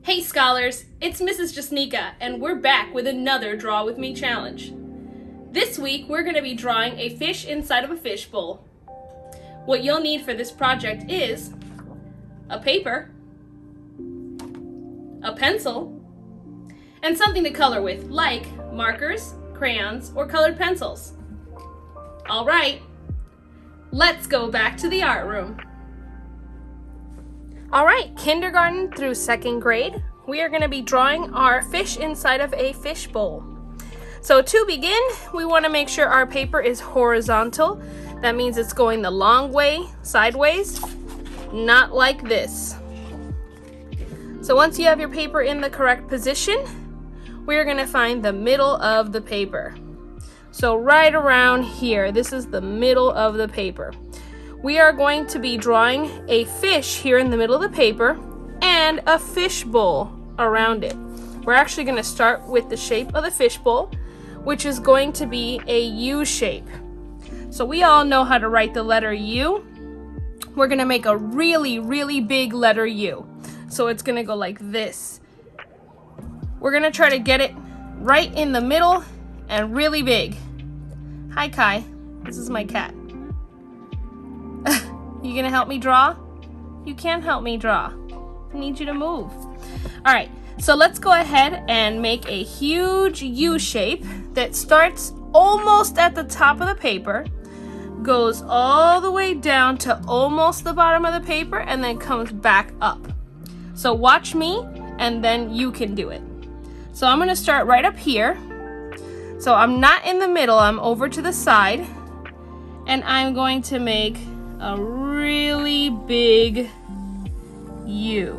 Hey scholars, it's Mrs. Jasnica, and we're back with another Draw With Me challenge. This week we're going to be drawing a fish inside of a fishbowl. What you'll need for this project is a paper, a pencil, and something to color with, like markers, crayons, or colored pencils. Alright, let's go back to the art room. Alright, kindergarten through second grade, we are going to be drawing our fish inside of a fish bowl. So to begin, we want to make sure our paper is horizontal. That means it's going the long way, sideways, not like this. So once you have your paper in the correct position, we're going to find the middle of the paper. So right around here, this is the middle of the paper. We are going to be drawing a fish here in the middle of the paper and a fish bowl around it. We're actually going to start with the shape of the fish bowl, which is going to be a U shape. So we all know how to write the letter U. We're going to make a really, really big letter U. So it's going to go like this. We're going to try to get it right in the middle and really big. Hi Kai, this is my cat. You gonna help me draw? You can't help me draw. I need you to move. All right, so let's go ahead and make a huge U shape that starts almost at the top of the paper, goes all the way down to almost the bottom of the paper, and then comes back up. So watch me, and then you can do it. So I'm gonna start right up here. So I'm not in the middle, I'm over to the side, and I'm going to make a really big U.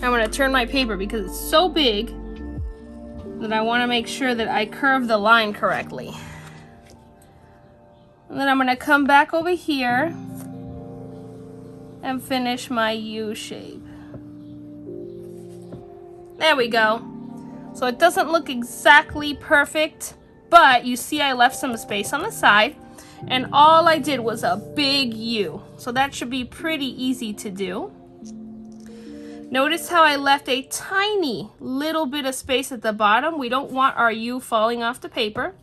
I'm going to turn my paper because it's so big that I want to make sure that I curve the line correctly. And then I'm going to come back over here and finish my U shape. There we go. So it doesn't look exactly perfect, but you see I left some space on the side. And all I did was a big U. So that should be pretty easy to do. Notice how I left a tiny little bit of space at the bottom. We don't want our U falling off the paper.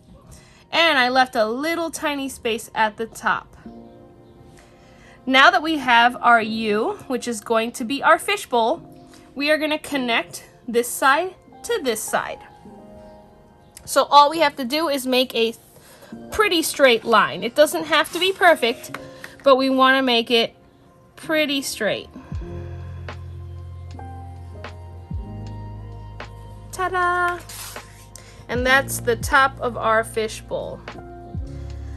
And I left a little tiny space at the top. Now that we have our U, which is going to be our fishbowl, we are going to connect this side to this side. So all we have to do is make a pretty straight line. It doesn't have to be perfect, but we want to make it pretty straight. Ta-da! And that's the top of our fish bowl.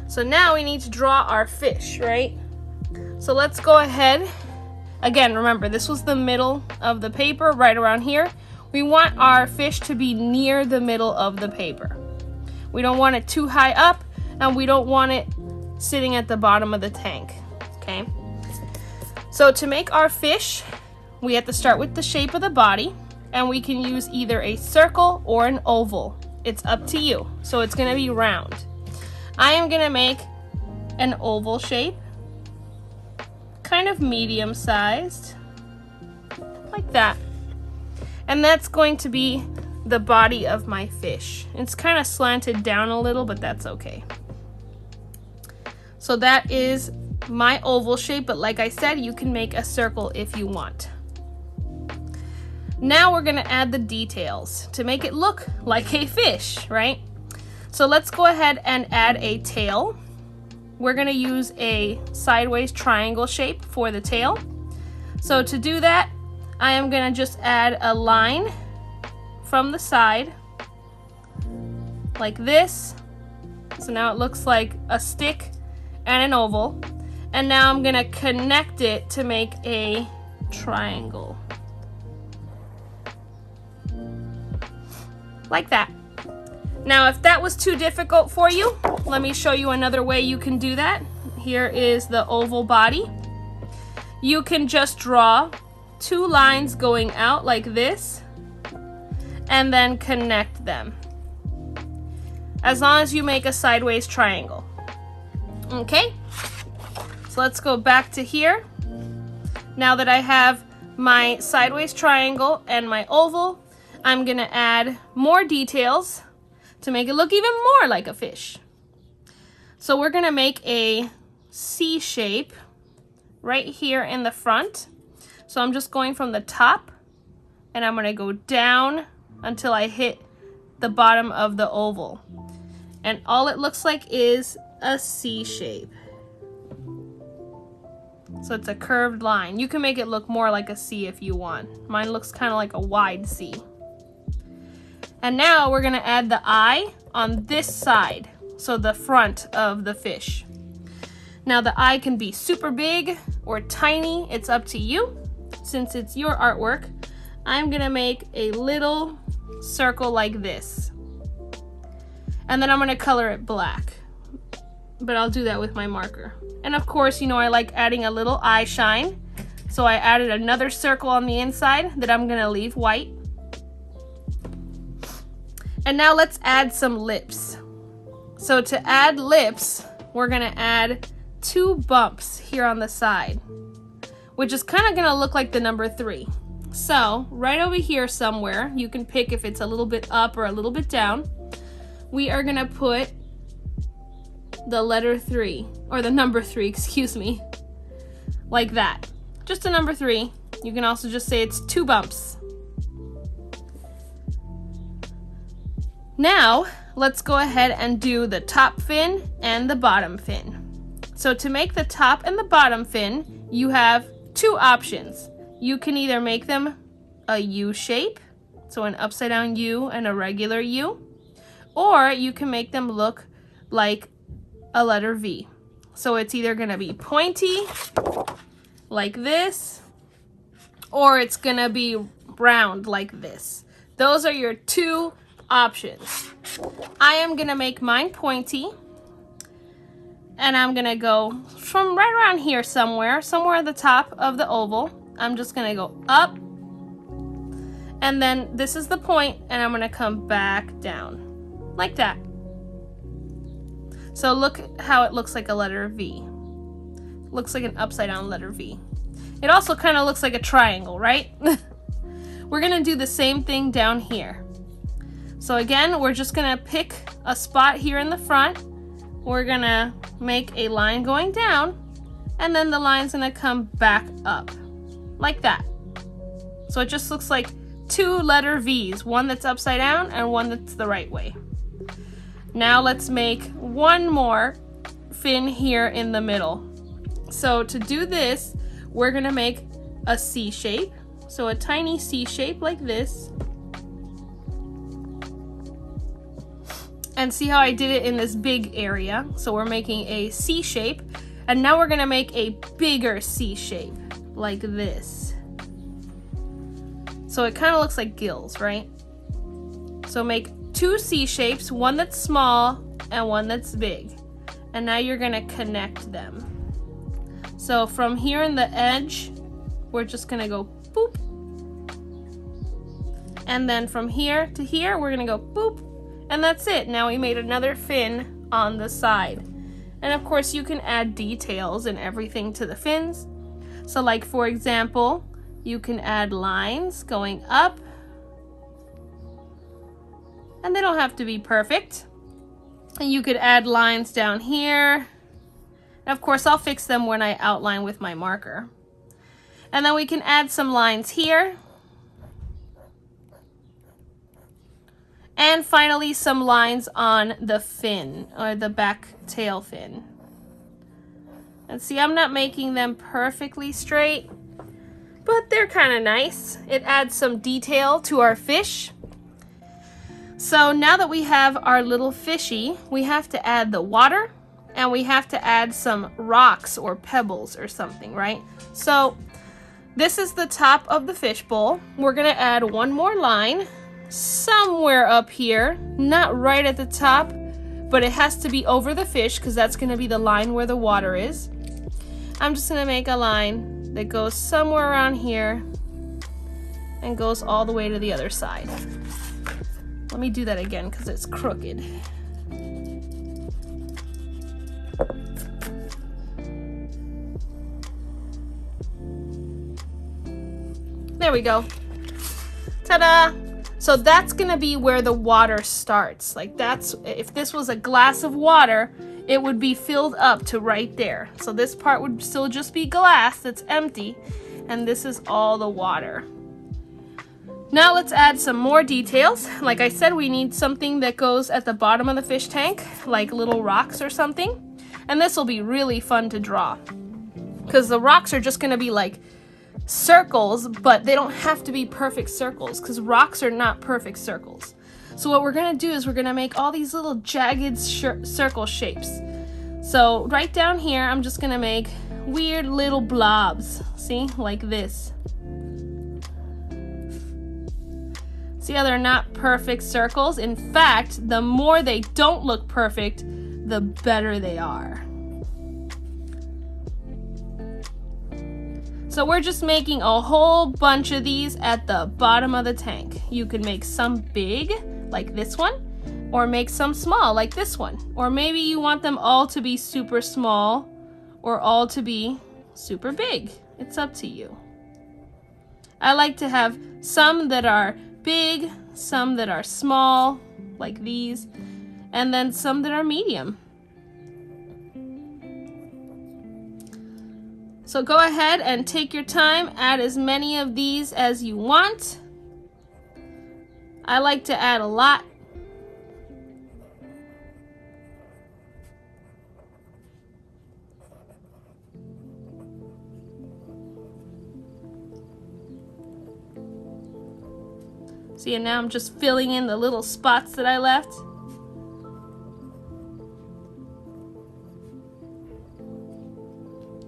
So now we need to draw our fish, right? So let's go ahead. Again, remember, this was the middle of the paper, right around here. We want our fish to be near the middle of the paper. We don't want it too high up, and we don't want it sitting at the bottom of the tank, okay? So to make our fish, we have to start with the shape of the body, and we can use either a circle or an oval. It's up to you. So it's gonna be round. I am gonna make an oval shape, kind of medium-sized, like that. And that's going to be the body of my fish. It's kind of slanted down a little, but that's okay. So that is my oval shape, but like I said, you can make a circle if you want. Now we're gonna add the details to make it look like a fish, right? So let's go ahead and add a tail. We're gonna use a sideways triangle shape for the tail. So to do that, I am gonna just add a line from the side, like this. So now it looks like a stick and an oval. And now I'm gonna connect it to make a triangle. Like that. Now, if that was too difficult for you, let me show you another way you can do that. Here is the oval body. You can just draw two lines going out like this and then connect them, as long as you make a sideways triangle. Okay, so let's go back to here. Now that I have my sideways triangle and my oval, I'm gonna add more details to make it look even more like a fish. So we're gonna make a C shape right here in the front. So I'm just going from the top and I'm gonna go down until I hit the bottom of the oval. And all it looks like is a C shape. So it's a curved line. You can make it look more like a C if you want. Mine looks kind of like a wide C. And now we're gonna add the eye on this side, so the front of the fish. Now the eye can be super big or tiny, it's up to you. Since it's your artwork, I'm gonna make a little circle like this. And then I'm gonna color it black. But I'll do that with my marker. And of course, you know, I like adding a little eye shine. So I added another circle on the inside that I'm gonna leave white. And now let's add some lips. So to add lips, we're gonna add 2 bumps here on the side, which is kind of gonna look like the number 3. So right over here somewhere, you can pick if it's a little bit up or a little bit down. We are gonna put the letter 3, or the number 3, excuse me, like that. Just a number 3. You can also just say it's 2 bumps. Now, let's go ahead and do the top fin and the bottom fin. So to make the top and the bottom fin, you have 2 options. You can either make them a U shape, so an upside down U and a regular U, or you can make them look like a letter V. So it's either gonna be pointy, like this, or it's gonna be round like this. Those are your 2 options. I am gonna make mine pointy, and I'm gonna go from right around here somewhere at the top of the oval. I'm just gonna go up, and then this is the point, and I'm gonna come back down, like that. So look how it looks like a letter V. Looks like an upside down letter V. It also kind of looks like a triangle, right? We're gonna do the same thing down here. So again, we're just gonna pick a spot here in the front. We're gonna make a line going down, and then the line's gonna come back up, like that. So it just looks like 2 letter V's, one that's upside down and one that's the right way. Now let's make one more fin here in the middle. So to do this, we're gonna make a C shape. So a tiny C shape like this. And see how I did it in this big area? So we're making a C shape, and now we're gonna make a bigger C shape, like this. So it kind of looks like gills, right? So make 2 C shapes, one that's small and one that's big. And now you're gonna connect them. So from here in the edge, we're just gonna go boop. And then from here to here, we're gonna go boop. And that's it. Now we made another fin on the side. And of course you can add details and everything to the fins. So like for example, you can add lines going up. And they don't have to be perfect. And you could add lines down here. And of course I'll fix them when I outline with my marker. And then we can add some lines here. And finally, some lines on the fin, or the back tail fin. And see, I'm not making them perfectly straight, but they're kind of nice. It adds some detail to our fish. So now that we have our little fishy, we have to add the water, and we have to add some rocks or pebbles or something, right? So this is the top of the fish bowl. We're gonna add one more line somewhere up here, not right at the top, but it has to be over the fish because that's going to be the line where the water is. I'm just going to make a line that goes somewhere around here and goes all the way to the other side. Let me do that again because it's crooked. There we go. Ta-da! So that's gonna be where the water starts. Like that's, if this was a glass of water, it would be filled up to right there. So this part would still just be glass that's empty, and this is all the water. Now let's add some more details. Like I said, we need something that goes at the bottom of the fish tank, like little rocks or something. And this will be really fun to draw, because the rocks are just gonna be like circles, but they don't have to be perfect circles, because rocks are not perfect circles. So what we're gonna do is we're gonna make all these little jagged circle shapes. So right down here, I'm just gonna make weird little blobs. See, like this. See how they're not perfect circles? In fact, the more they don't look perfect, the better they are. So we're just making a whole bunch of these at the bottom of the tank. You can make some big, like this one, or make some small, like this one. Or maybe you want them all to be super small, or all to be super big. It's up to you. I like to have some that are big, some that are small, like these, and then some that are medium. So go ahead and take your time, add as many of these as you want. I like to add a lot. See, and now I'm just filling in the little spots that I left.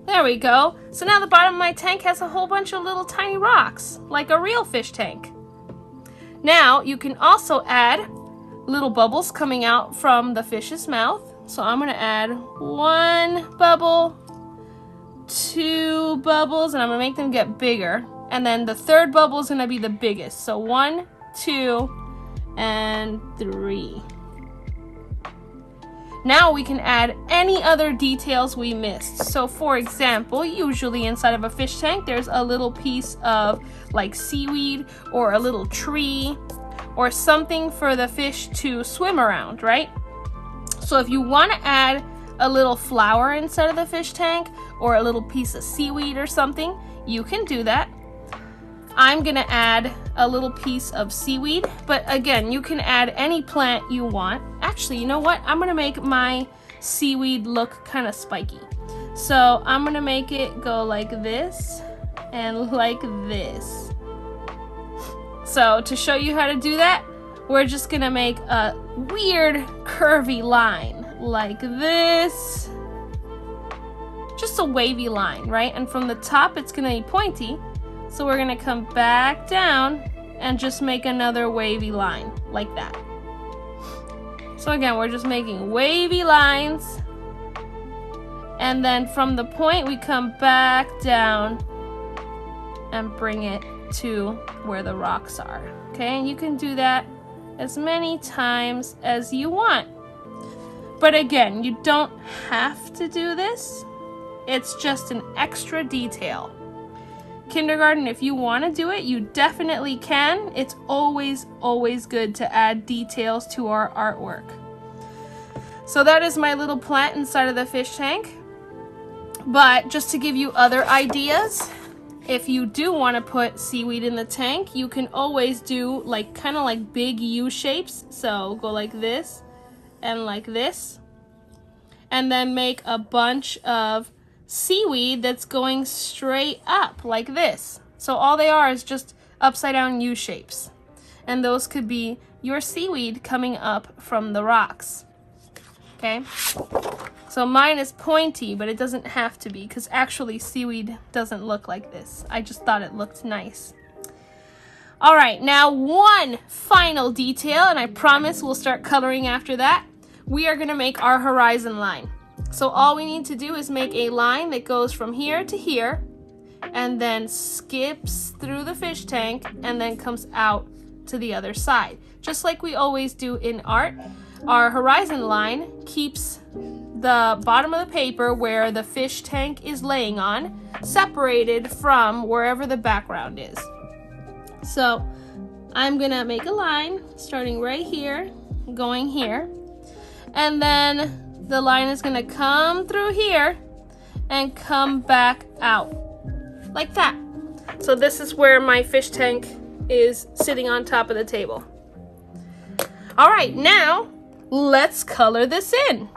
There we go. So now the bottom of my tank has a whole bunch of little tiny rocks, like a real fish tank. Now you can also add little bubbles coming out from the fish's mouth. So I'm gonna add 1 bubble, 2 bubbles, and I'm gonna make them get bigger. And then the 3rd bubble is gonna be the biggest. So 1, 2, and 3. Now we can add any other details we missed. So for example, usually inside of a fish tank, there's a little piece of like seaweed or a little tree or something for the fish to swim around, right? So if you want to add a little flower inside of the fish tank or a little piece of seaweed or something, you can do that. I'm gonna add a little piece of seaweed, but again, you can add any plant you want. Actually, you know what? I'm gonna make my seaweed look kind of spiky. So I'm gonna make it go like this and like this. So to show you how to do that, we're just gonna make a weird curvy line like this. Just a wavy line, right? And from the top, it's gonna be pointy. So we're gonna come back down and just make another wavy line like that. So again, we're just making wavy lines. And then from the point, we come back down and bring it to where the rocks are. Okay, and you can do that as many times as you want. But again, you don't have to do this. It's just an extra detail. Kindergarten, if you want to do it, you definitely can. It's always good to add details to our artwork. So that is my little plant inside of the fish tank. But just to give you other ideas, if you do want to put seaweed in the tank, you can always do like kind of like big U shapes. So go like this and like this, and then make a bunch of seaweed that's going straight up like this. So all they are is just upside down U shapes, and those could be your seaweed coming up from the rocks. Okay, so mine is pointy, but it doesn't have to be, because actually seaweed doesn't look like this. I just thought it looked nice. All right, now one final detail, and I promise we'll start coloring after that. We are gonna make our horizon line. So all we need to do is make a line that goes from here to here and then skips through the fish tank and then comes out to the other side. Just like we always do in art, our horizon line keeps the bottom of the paper where the fish tank is laying on separated from wherever the background is. So I'm gonna make a line starting right here, going here, and then the line is gonna come through here and come back out like that. So this is where my fish tank is sitting on top of the table. All right, now let's color this in.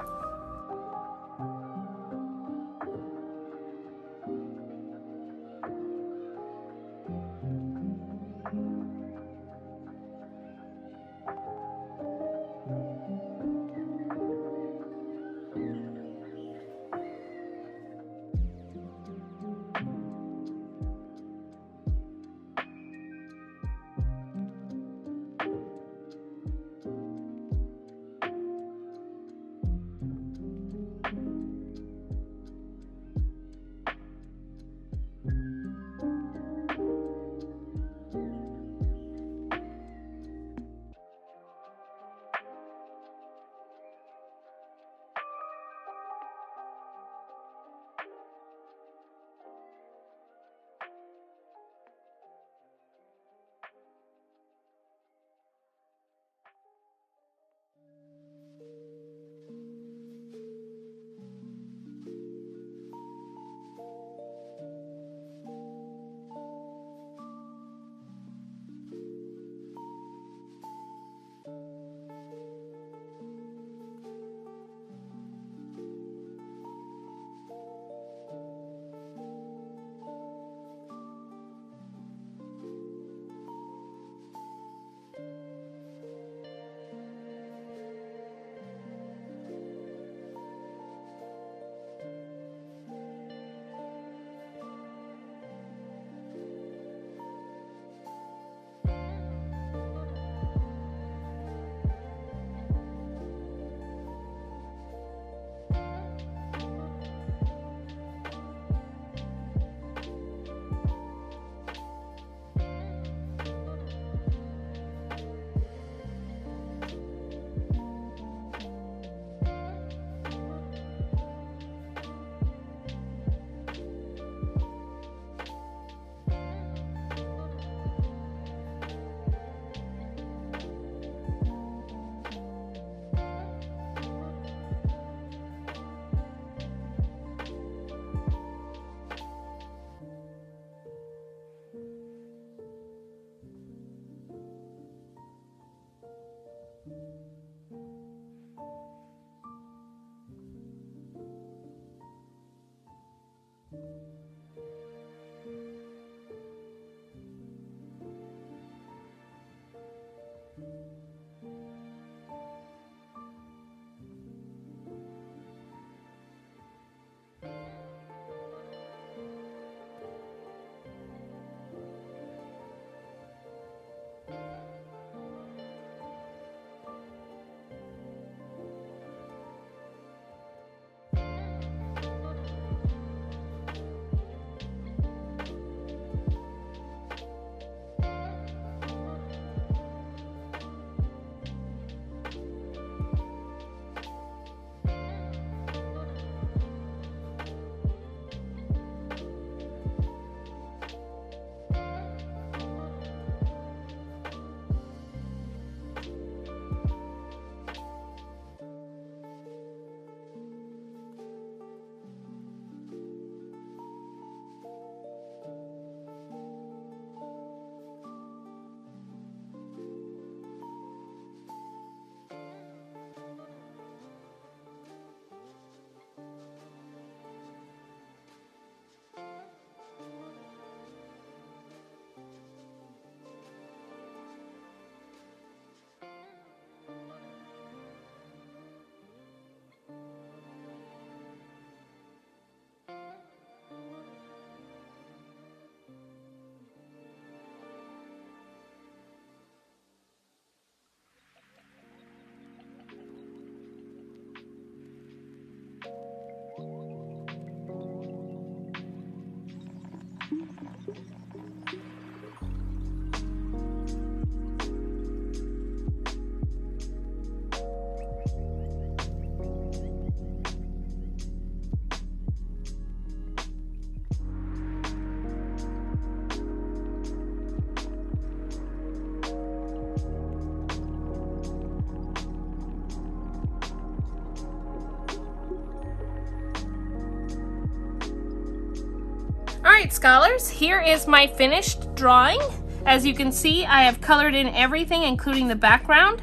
All right, scholars, here is my finished drawing. As you can see, I have colored in everything, including the background.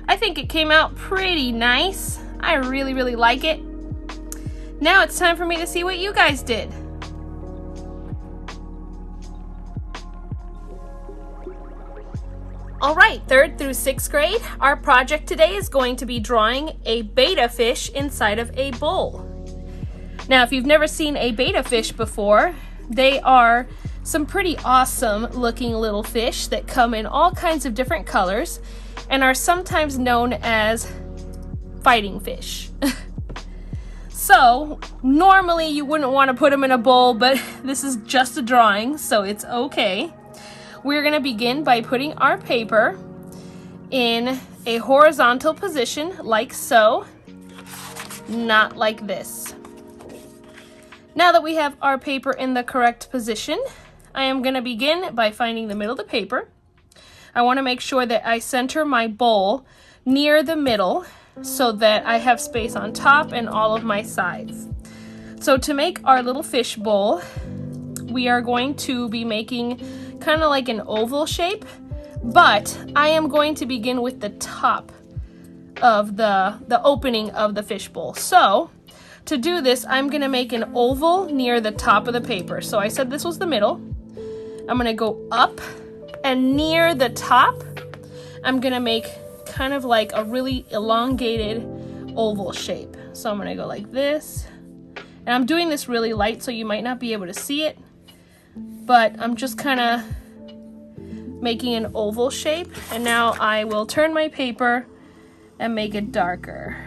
I think it came out pretty nice. I really, really like it. Now it's time for me to see what you guys did. All right, 3rd through 6th grade, our project today is going to be drawing a betta fish inside of a bowl. Now, if you've never seen a betta fish before, they are some pretty awesome looking little fish that come in all kinds of different colors and are sometimes known as fighting fish. So, normally you wouldn't want to put them in a bowl, but this is just a drawing, so it's okay. We're going to begin by putting our paper in a horizontal position like so, not like this. Now that we have our paper in the correct position, I am going to begin by finding the middle of the paper. I want to make sure that I center my bowl near the middle so that I have space on top and all of my sides. So to make our little fish bowl, we are going to be making kind of like an oval shape, but I am going to begin with the top of the opening of the fish bowl. So to do this, I'm going to make an oval near the top of the paper. So I said this was the middle. I'm going to go up, and near the top, I'm going to make kind of like a really elongated oval shape. So I'm going to go like this. And I'm doing this really light, so you might not be able to see it. But I'm just kind of making an oval shape. And now I will turn my paper and make it darker.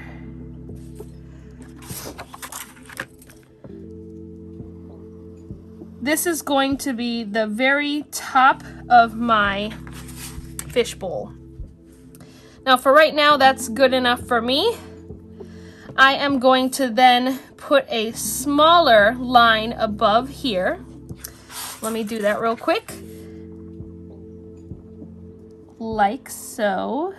This is going to be the very top of my fish bowl. Now for right now, that's good enough for me. I am going to then put a smaller line above here. Let me do that real quick. Like so.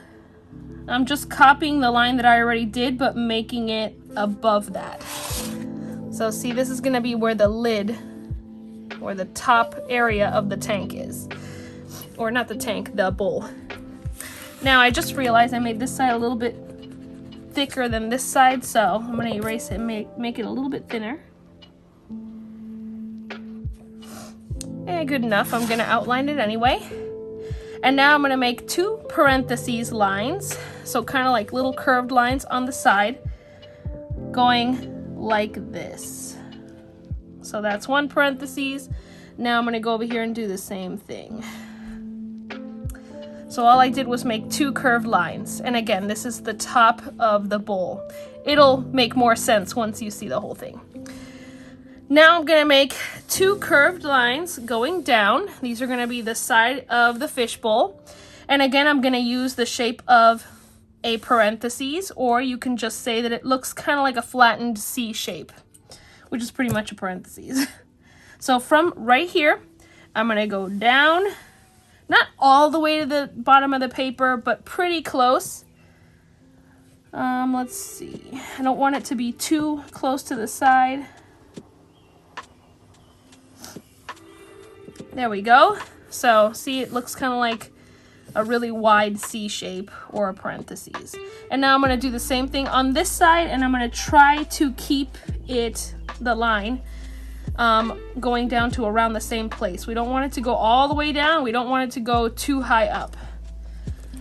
I'm just copying the line that I already did, but making it above that. So see, this is gonna be where the lid, or the top area of the tank is. Or not the tank, the bowl. Now I just realized I made this side a little bit thicker than this side, so I'm gonna erase it and make it a little bit thinner. Yeah, good enough. I'm gonna outline it anyway. And now I'm gonna make 2 parentheses lines, so kind of like little curved lines on the side, going like this. So that's 1 parentheses. Now I'm gonna go over here and do the same thing. So all I did was make 2 curved lines. And again, this is the top of the bowl. It'll make more sense once you see the whole thing. Now I'm gonna make 2 curved lines going down. These are gonna be the side of the fish bowl. And again, I'm gonna use the shape of a parentheses, or you can just say that it looks kind of like a flattened C shape, which is pretty much a parentheses. So from right here, I'm gonna go down, not all the way to the bottom of the paper, but pretty close. Let's see. I don't want it to be too close to the side. There we go. So see, it looks kind of like a really wide C shape or a parentheses. And now I'm gonna do the same thing on this side, and I'm gonna try to keep the line going down to around the same place. We don't want it to go all the way down. We don't want it to go too high up.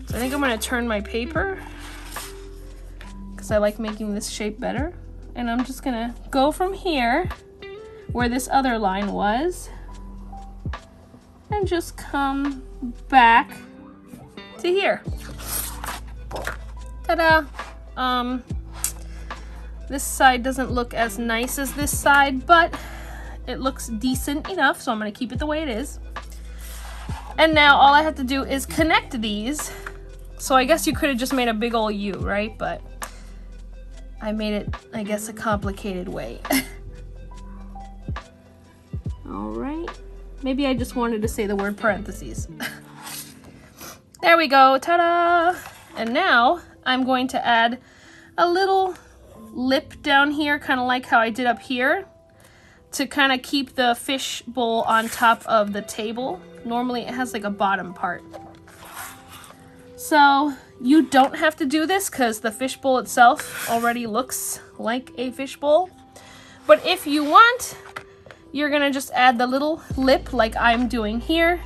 So I think I'm gonna turn my paper because I like making this shape better. And I'm just gonna go from here where this other line was and just come back to here. Ta-da! This side doesn't look as nice as this side, but it looks decent enough, so I'm gonna keep it the way it is. And now all I have to do is connect these. So I guess you could have just made a big old U, right? But I made it, I guess, a complicated way. All right. Maybe I just wanted to say the word parentheses. There we go, ta-da! And now I'm going to add a little lip down here, kind of like how I did up here. to kind of keep the fish bowl on top of the table. Normally it has like a bottom part. So you don't have to do this because the fish bowl itself already looks like a fish bowl. But if you want, you're gonna just add the little lip like I'm doing here.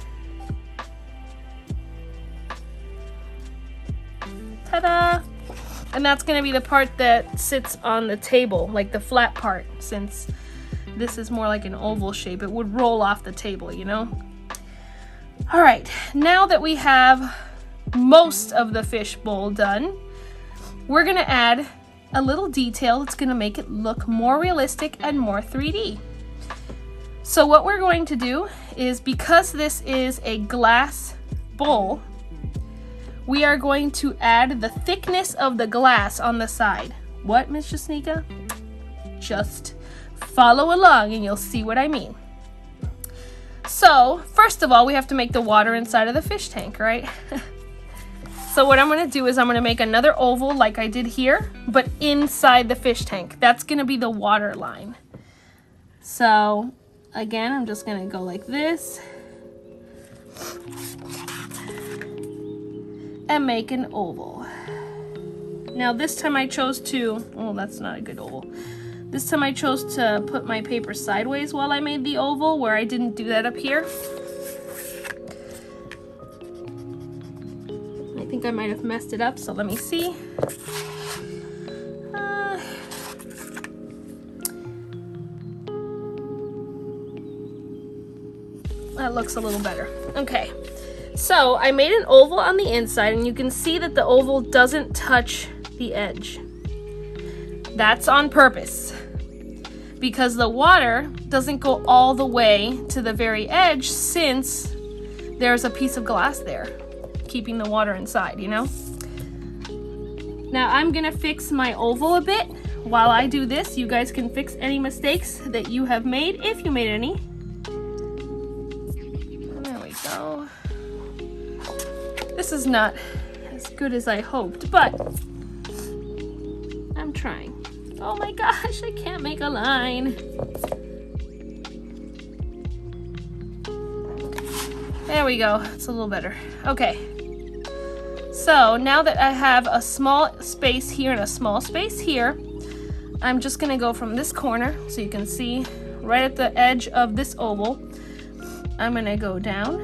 Ta-da! And that's gonna be the part that sits on the table, like the flat part, since this is more like an oval shape. It would roll off the table, you know? All right, now that we have most of the fish bowl done, we're gonna add a little detail that's gonna make it look more realistic and more 3D. So what we're going to do is, because this is a glass bowl, we are going to add the thickness of the glass on the side. What, Miss Jasnica? Just follow along and you'll see what I mean. So, first of all, we have to make the water inside of the fish tank, right? So what I'm gonna do is I'm gonna make another oval like I did here, but inside the fish tank. That's gonna be the water line. So, again, I'm just gonna go like this. And make an oval. Now this time I chose to, oh, that's not a good oval. This time I chose to put my paper sideways while I made the oval, where I didn't do that up here. I think I might have messed it up, so let me see. That looks a little better. Okay. So I made an oval on the inside, and you can see that the oval doesn't touch the edge. That's on purpose, because the water doesn't go all the way to the very edge, since there's a piece of glass there keeping the water inside, you know? Now I'm gonna fix my oval a bit. While I do this, you guys can fix any mistakes that you have made, if you made any. There we go. This is not as good as I hoped, but I'm trying. Oh my gosh, I can't make a line. There we go, it's a little better. Okay, so now that I have a small space here and a small space here, I'm just gonna go from this corner, so you can see right at the edge of this oval. I'm gonna go down,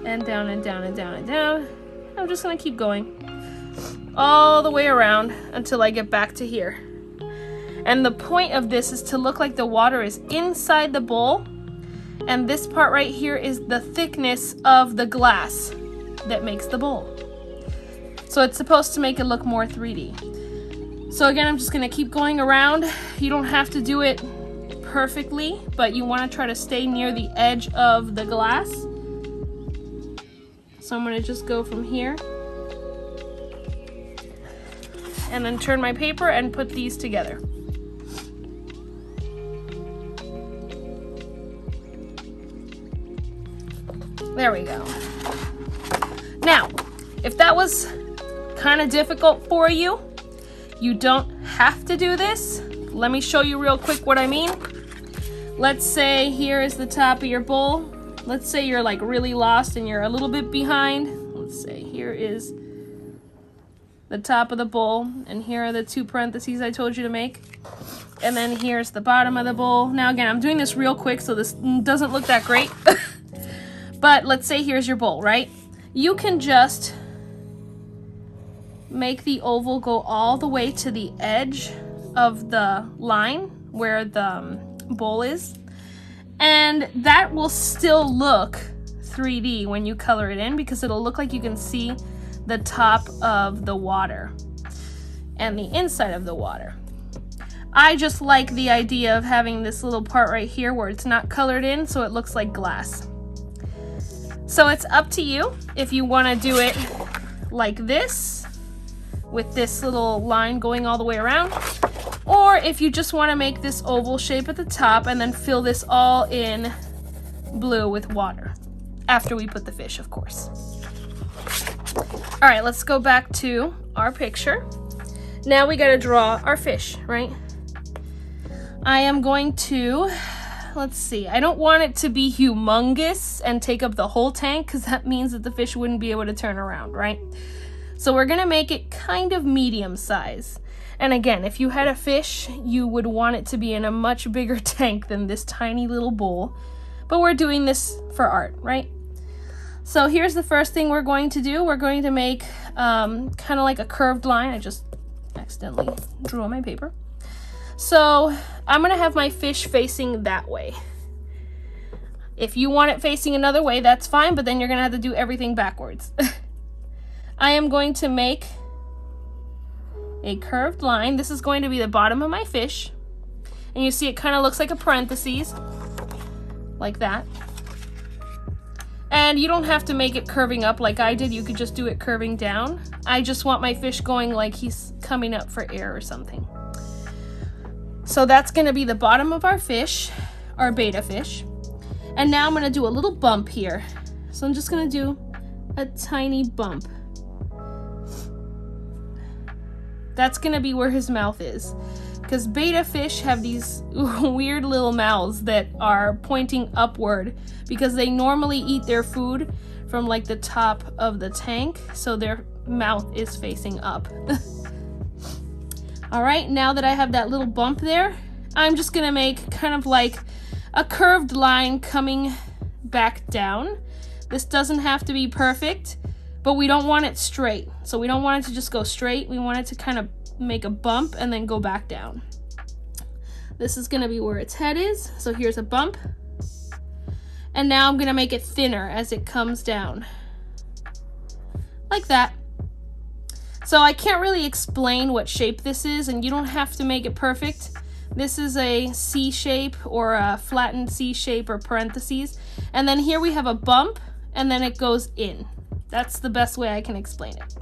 and down, and down, and down, and down. I'm just gonna keep going all the way around until I get back to here. And the point of this is to look like the water is inside the bowl, and this part right here is the thickness of the glass that makes the bowl. So it's supposed to make it look more 3D. So again, I'm just gonna keep going around. You don't have to do it perfectly, but you wanna try to stay near the edge of the glass. So I'm gonna just go from here and then turn my paper and put these together. There we go. Now, if that was kind of difficult for you, you don't have to do this. Let me show you real quick what I mean. Let's say here is the top of your bowl. Let's say you're like really lost and you're a little bit behind. Let's say here is the top of the bowl, and here are the two parentheses I told you to make. And then here's the bottom of the bowl. Now again, I'm doing this real quick so this doesn't look that great. But let's say here's your bowl, right? You can just make the oval go all the way to the edge of the line where the bowl is. And that will still look 3D when you color it in, because it'll look like you can see the top of the water and the inside of the water. I just like the idea of having this little part right here where it's not colored in, so it looks like glass. So it's up to you if you want to do it like this, with this little line going all the way around, or if you just want to make this oval shape at the top and then fill this all in blue with water, after we put the fish, of course. All right, let's go back to our picture. Now we got to draw our fish, right? I am going to, let's see, I don't want it to be humongous and take up the whole tank because that means that the fish wouldn't be able to turn around, right? So we're gonna make it kind of medium size. And again, if you had a fish, you would want it to be in a much bigger tank than this tiny little bowl. But we're doing this for art, right? So here's the first thing we're going to do. We're going to make kind of like a curved line. I just accidentally drew on my paper. So I'm gonna have my fish facing that way. If you want it facing another way, that's fine, but then you're gonna have to do everything backwards. I am going to make a curved line. This is going to be the bottom of my fish. And you see it kind of looks like a parentheses, like that. And you don't have to make it curving up like I did. You could just do it curving down. I just want my fish going like he's coming up for air or something. So that's gonna be the bottom of our fish, our betta fish. And now I'm gonna do a little bump here. So I'm just gonna do a tiny bump. That's gonna be where his mouth is. Because betta fish have these weird little mouths that are pointing upward because they normally eat their food from like the top of the tank, so their mouth is facing up. All right, now that I have that little bump there, I'm just gonna make kind of like a curved line coming back down. This doesn't have to be perfect, but we don't want it straight. So we don't want it to just go straight. We want it to kind of make a bump and then go back down. This is gonna be where its head is. So here's a bump. And now I'm gonna make it thinner as it comes down. Like that. So I can't really explain what shape this is, and you don't have to make it perfect. This is a C shape or a flattened C shape or parentheses. And then here we have a bump and then it goes in. That's the best way I can explain it.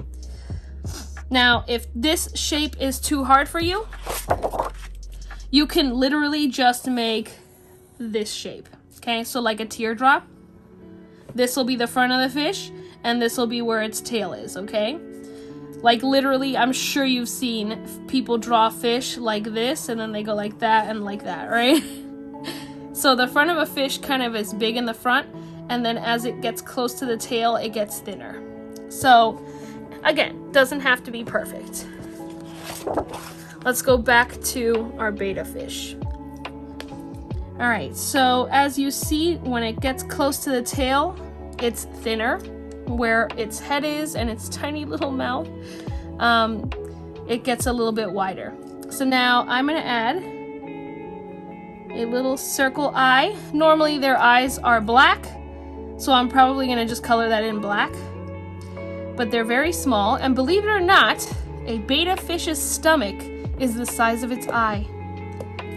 Now, if this shape is too hard for you, you can literally just make this shape. Okay, so like a teardrop. This will be the front of the fish, and this will be where its tail is, okay? Like literally, I'm sure you've seen people draw fish like this, and then they go like that and like that, right? So the front of a fish kind of is big in the front, and then as it gets close to the tail, it gets thinner. So again, doesn't have to be perfect. Let's go back to our betta fish. All right, so as you see, when it gets close to the tail, it's thinner where its head is and its tiny little mouth. It gets a little bit wider. So now I'm gonna add a little circle eye. Normally their eyes are black, so I'm probably gonna just color that in black. But they're very small, and believe it or not, a betta fish's stomach is the size of its eye.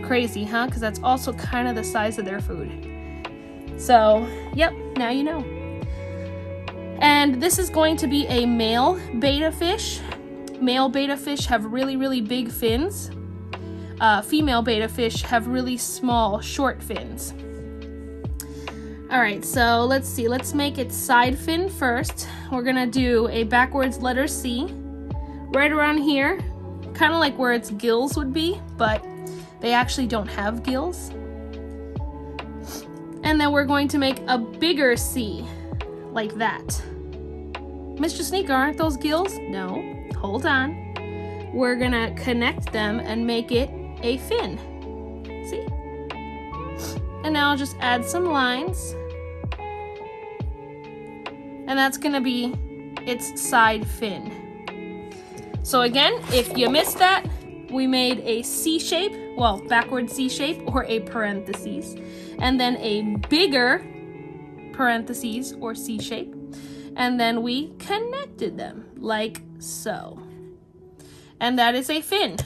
Crazy, huh? Because that's also kind of the size of their food. So, yep, now you know. And this is going to be a male betta fish. Male betta fish have really, really big fins. Female betta fish have really small, short fins. All right, so let's see. Let's make its side fin first. We're gonna do a backwards letter C right around here, kind of like where its gills would be, but they actually don't have gills. And then we're going to make a bigger C, like that. Miss Jasnica, aren't those gills? No, hold on. We're gonna connect them and make it a fin. See? And now I'll just add some lines. And that's gonna be its side fin. So again, if you missed that, we made a C shape, well, backward C shape or a parentheses, and then a bigger parentheses or C shape, and then we connected them like so. And that is a fin.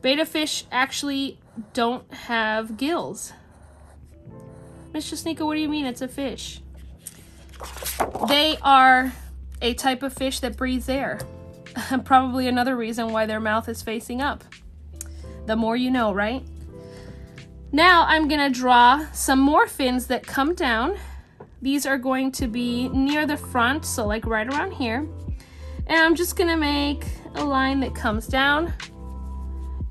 Betta fish actually don't have gills. Miss Jasnica, what do you mean it's a fish? They are a type of fish that breathes air. Probably another reason why their mouth is facing up. The more you know, right? Now I'm gonna draw some more fins that come down. These are going to be near the front, so like right around here. And I'm just gonna make a line that comes down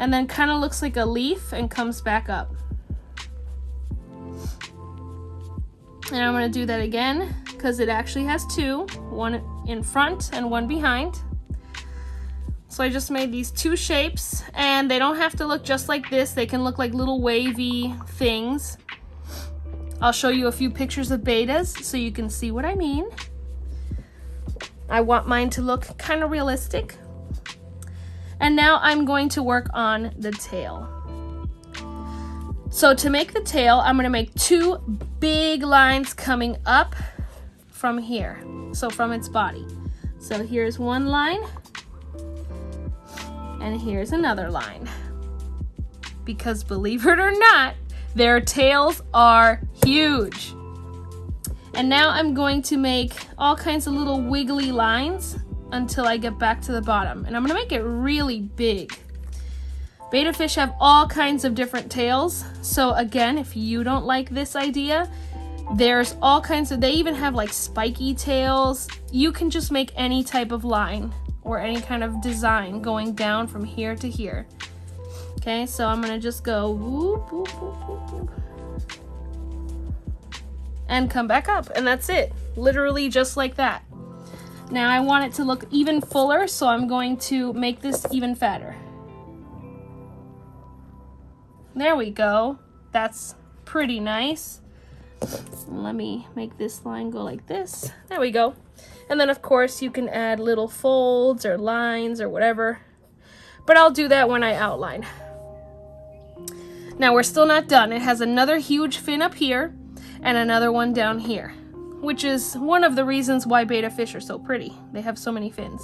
and then kind of looks like a leaf and comes back up. And I'm going to do that again because it actually has two, one in front and one behind. So I just made these two shapes, and they don't have to look just like this. They can look like little wavy things. I'll show you a few pictures of betas so you can see what I mean. I want mine to look kind of realistic. And now I'm going to work on the tail. So to make the tail, I'm going to make two big lines coming up from here. So from its body. So here's one line. And here's another line. Because believe it or not, their tails are huge. And now I'm going to make all kinds of little wiggly lines until I get back to the bottom. And I'm gonna make it really big. Betta fish have all kinds of different tails. So again, if you don't like this idea, there's all kinds of, they even have like spiky tails. You can just make any type of line or any kind of design going down from here to here. Okay, so I'm gonna just go whoop, whoop, whoop, whoop, whoop, and come back up, and that's it. Literally just like that. Now I want it to look even fuller, so I'm going to make this even fatter. There we go. That's pretty nice. Let me make this line go like this. There we go. And then of course you can add little folds or lines or whatever, but I'll do that when I outline. Now we're still not done. It has another huge fin up here and another one down here, which is one of the reasons why betta fish are so pretty. They have so many fins.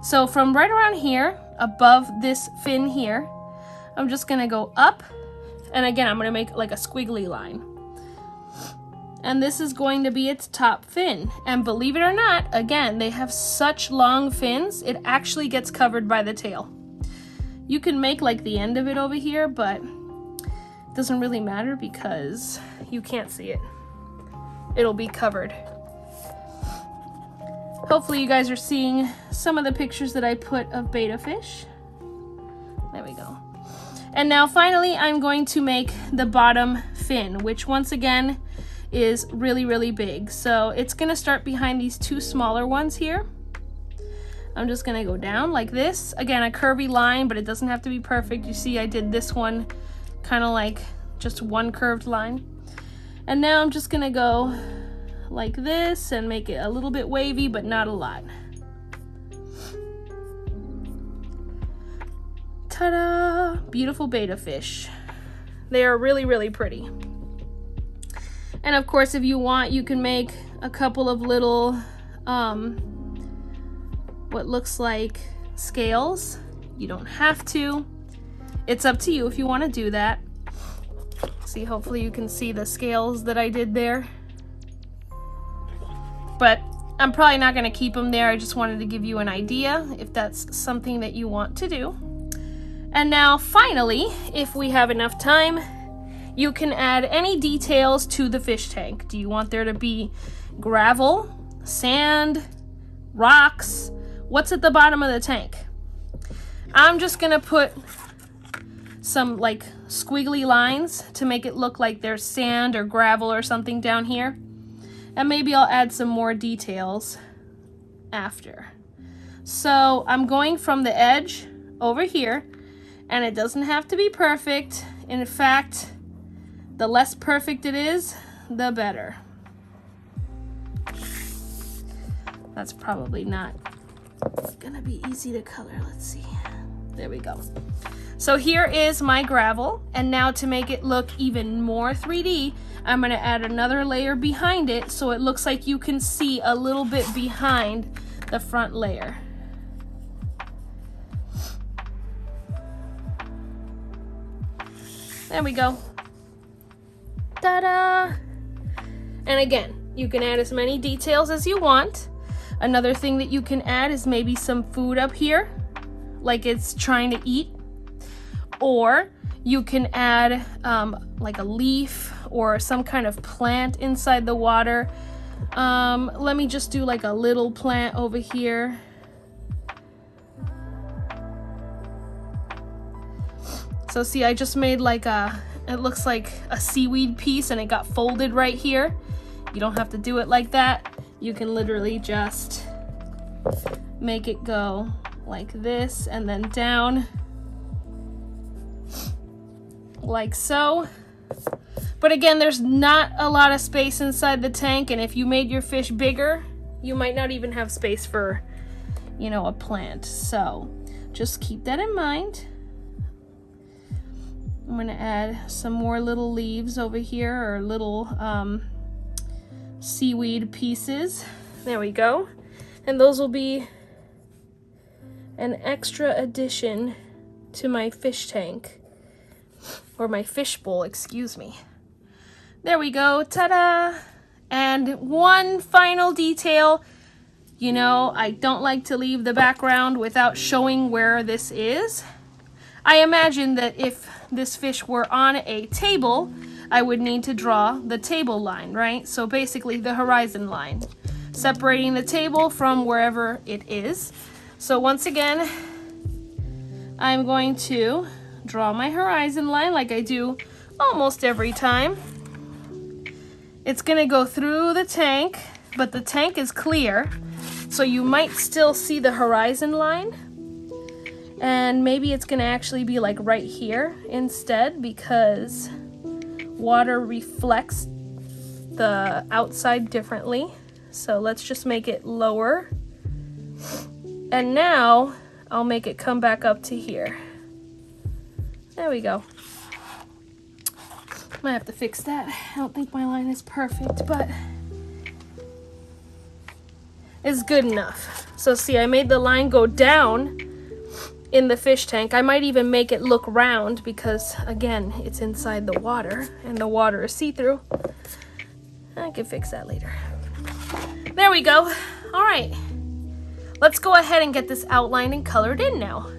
So from right around here, above this fin here, I'm just gonna go up, and again I'm gonna make like a squiggly line. And this is going to be its top fin. And believe it or not, again, they have such long fins, it actually gets covered by the tail. You can make like the end of it over here, but it doesn't really matter because you can't see it. It'll be covered. Hopefully you guys are seeing some of the pictures that I put of betta fish. There we go. And now finally, I'm going to make the bottom fin, which once again, is really, really big. So it's gonna start behind these two smaller ones here. I'm just gonna go down like this. Again, a curvy line, but it doesn't have to be perfect. You see I did this one kind of like just one curved line. And now I'm just gonna go like this and make it a little bit wavy, but not a lot. Ta-da! Beautiful betta fish. They are really, really pretty. And of course, if you want, you can make a couple of little, what looks like scales. You don't have to. It's up to you if you want to do that. See, hopefully you can see the scales that I did there. But I'm probably not going to keep them there. I just wanted to give you an idea if that's something that you want to do. And now, finally, if we have enough time, you can add any details to the fish tank. Do you want there to be gravel, sand, rocks? What's at the bottom of the tank? I'm just gonna put some like squiggly lines to make it look like there's sand or gravel or something down here. And maybe I'll add some more details after. So I'm going from the edge over here, and it doesn't have to be perfect. In fact, the less perfect it is, the better. That's probably not gonna be easy to color. Let's see. There we go. So here is my gravel, and now to make it look even more 3D, I'm gonna add another layer behind it so it looks like you can see a little bit behind the front layer. There we go. Ta-da! And again, you can add as many details as you want. Another thing that you can add is maybe some food up here, like it's trying to eat. Or you can add like a leaf or some kind of plant inside the water. Let me just do like a little plant over here. So see, I just made like it looks like a seaweed piece and it got folded right here. You don't have to do it like that. You can literally just make it go like this and then down like so. But again, there's not a lot of space inside the tank, and if you made your fish bigger, you might not even have space for, you know, a plant. So just keep that in mind. I'm gonna add some more little leaves over here, or little seaweed pieces. There we go. And those will be an extra addition to my fish tank, or my fish bowl, excuse me. There we go, ta-da! And one final detail, you know, I don't like to leave the background without showing where this is. I imagine that if this fish were on a table, I would need to draw the table line, right? So basically the horizon line, separating the table from wherever it is. So once again, I'm going to draw my horizon line like I do almost every time. It's gonna go through the tank, but the tank is clear, so you might still see the horizon line. And maybe it's gonna actually be like right here instead, because water reflects the outside differently. So let's just make it lower. And now I'll make it come back up to here. There we go. Might have to fix that. I don't think my line is perfect, but it's good enough. So see, I made the line go down in the fish tank. I might even make it look round because, again, it's inside the water and the water is see-through. I can fix that later. There we go. All right. Let's go ahead and get this outlined and colored in now.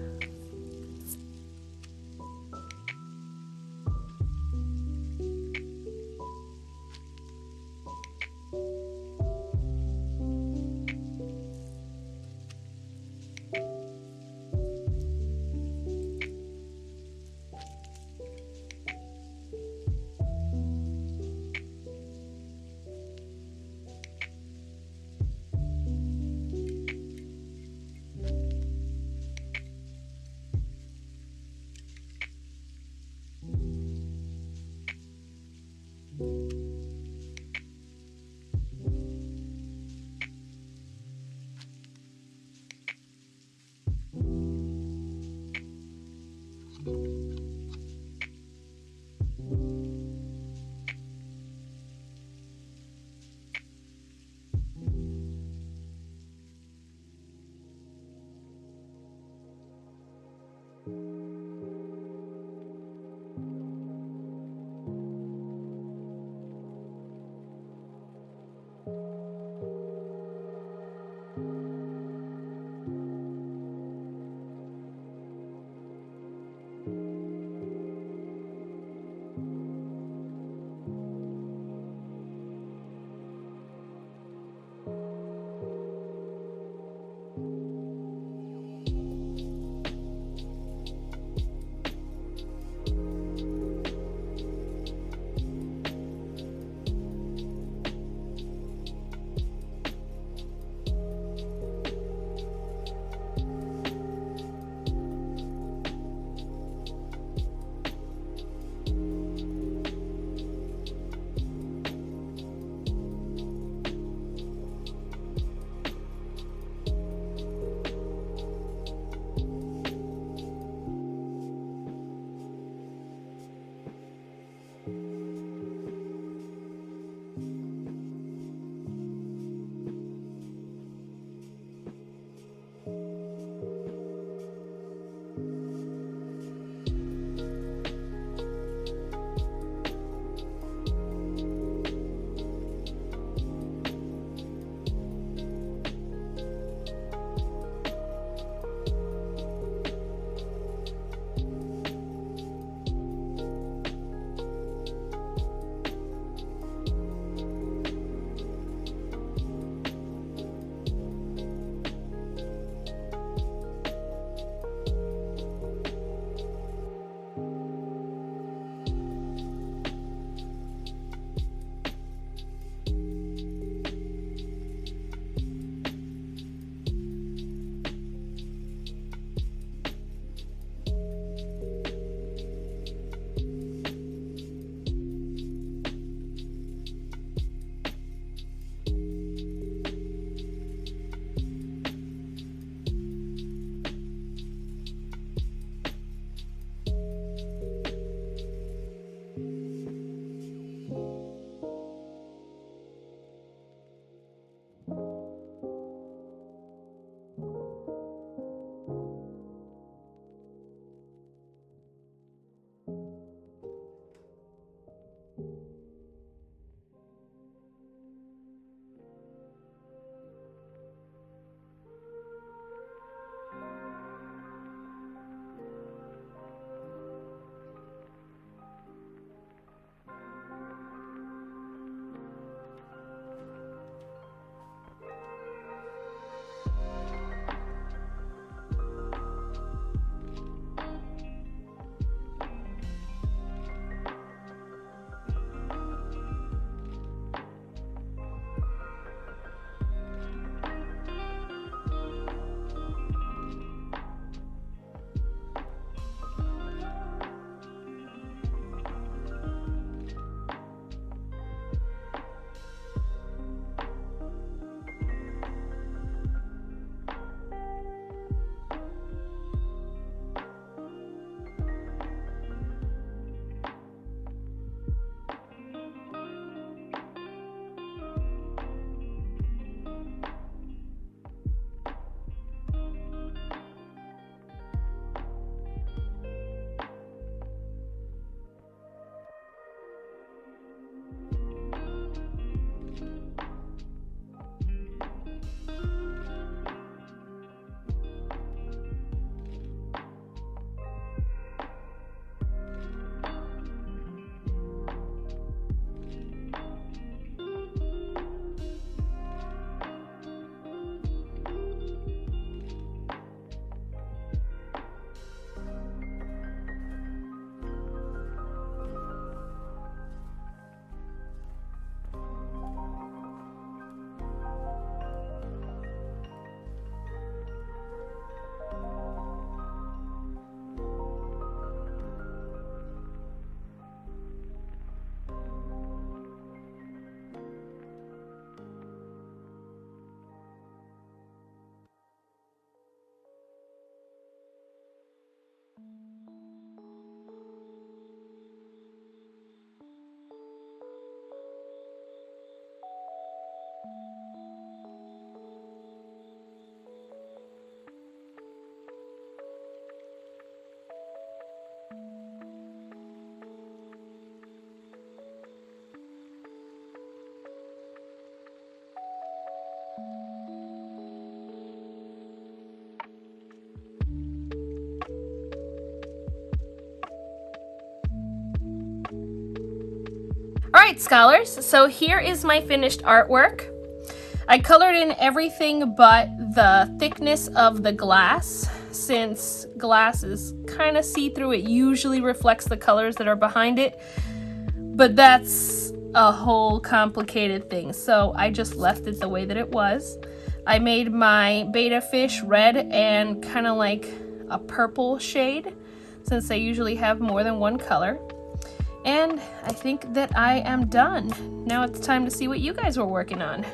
right, scholars, so here is my finished artwork. I colored in everything but the thickness of the glass. Since glass is kind of see-through, it usually reflects the colors that are behind it, but that's a whole complicated thing, so I just left it the way that it was. I made my betta fish red and kind of like a purple shade, since they usually have more than one color. And I think that I am done. Now it's time to see what you guys were working on.